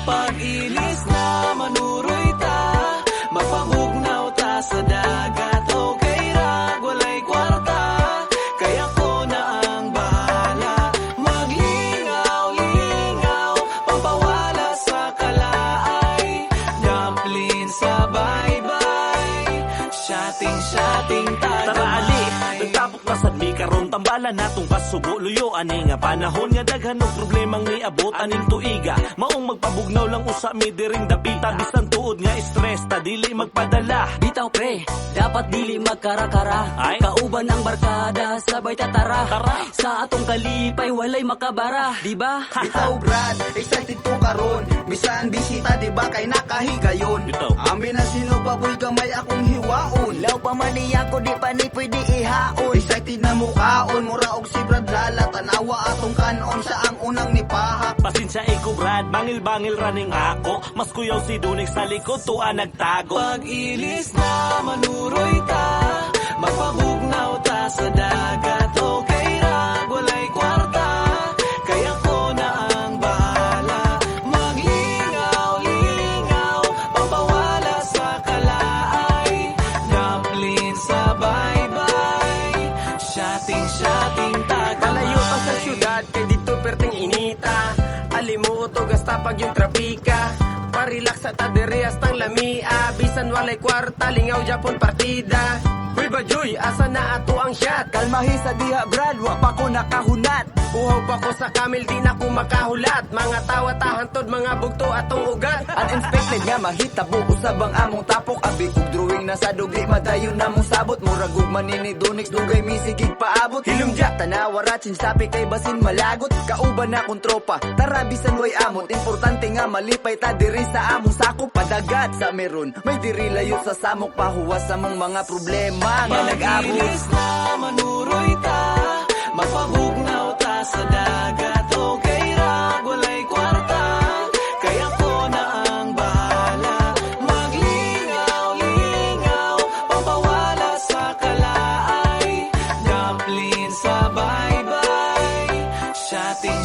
Pag-ilis na manuroy ta, mapamugnaw ta sa dagat. Okay ra, walay kwarta, kaya ko na ang bahala. Maglingaw-lingaw, pampawala sa kalaay. Dumpling sa bye-bye, shotting Tara ali, tagamay. nagtapok na sad mi karon tambalan natong pasubo luyo ani nga panahon nga daghan og problemang niabot aning tuiga. Maong magpabugnaw lang usa mi diring dapita bisan tuod nga stress ta dili magpadala. Bitaw pre, dapat dili magkara-kara. Ay? Kauban ang barkada, sabay tatara. Tara. Sa atong kalipay, walay makabara, di ba? Bitaw Brad, excited to karon. Bisan bisita di ba kay nakahigayon. Bitaw. Ambi na sino baboy gamay akong hiwaon. Law pa man niya ko di pa ni pwede ihaon. Excited na mukaon, mura og si Brad lala. Tanawa atong kanon siya ang unang nipahak. Pasensya iko Brad, bangil-bangil raning ako. Mas kuyaw si Dunig sa likod tuwa nagtago. Pag-ilis na manuroy ta, mapabugnaw ta sa dagat. Okay ra, walay kwarta, kaya ko na ang bahala. Maglingaw-lingaw, pampawala sa kalaay. Dumpling sa bye-bye, shotting Palayo pa sa tagamay. syudad kay dito perting inita. Alimuot o gasta pag yung trapika. Parelax sa tadere hastang lamia. Bisan walay kwarta, lingaw Japon partida. Uy Bajoy, asa na ato ang shot? Kalmahi sa diha Brad, wa pa ko nakahunat. Uhaw pa ko sa kamil, di na ko makahulat. Mga tawa tahantod, mga bugto atong ugat. Uninspected nga mahitabo usab ang among tapok. Abi kog drawing na sa dugli madayon namong sabot. Murag ug manini Dunix dugay misigig paabot. Hilumdya tanawa ratsin sapi kay basin malagot. Kauban na kong tropa, tara bisan way amot. Importante nga malipay ta diri sa among sakop. Padagat sa meron, may diri layo sa samok. Pahuwas sa mga problema nga nag-abot. Pag-ilis na manuroy ta, mapabugnaw ta sa dagat. Okay ra, walay kwarta, kaya ko na ang bahala. Maglingaw-lingaw, pampawala sa kalaay. Dumpling sa bye-bye, shotting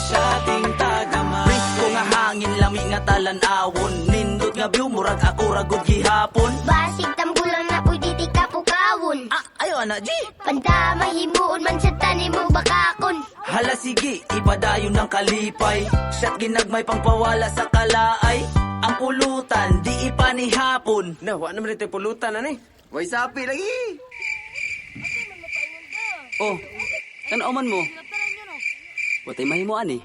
tagamay. Risko nga hangin, lami nga talan-awon. Nindot nga view, murag ako ragod gihapon. Basig tambulan na pwede di ka pukawon. Ayo anak G. Pandamay himuon man sa tanim mo bakakon. Hala sige, ipadayon ng kalipay. Shot ginagmay pangpawala sa kalaay. Ang pulutan, di ipanihapon. Na, wa naman ito pulutan ani. Way sapi lagi. Oh, tanaw-man mo. Watay mahimo ani.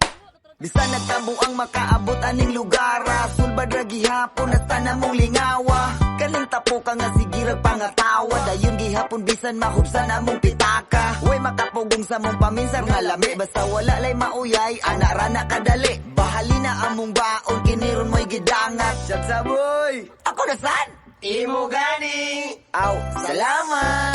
Bisan nagtabo ang makaabot aning lugar. Sulbad ra gihapon at tanamong lingawa. Kaning tapo ka nga sigirag pangatawa. Dayon gihapon bisan mahubsan among pitaka. Way makapugong sa mong paminsar nga lami. Basta wala lay mauyay, ana ra na kadali. Bahali na among baon, kiniron mo'y gidangat. Chat sa boy! Ako na san? Imo gani! Aw, salamat!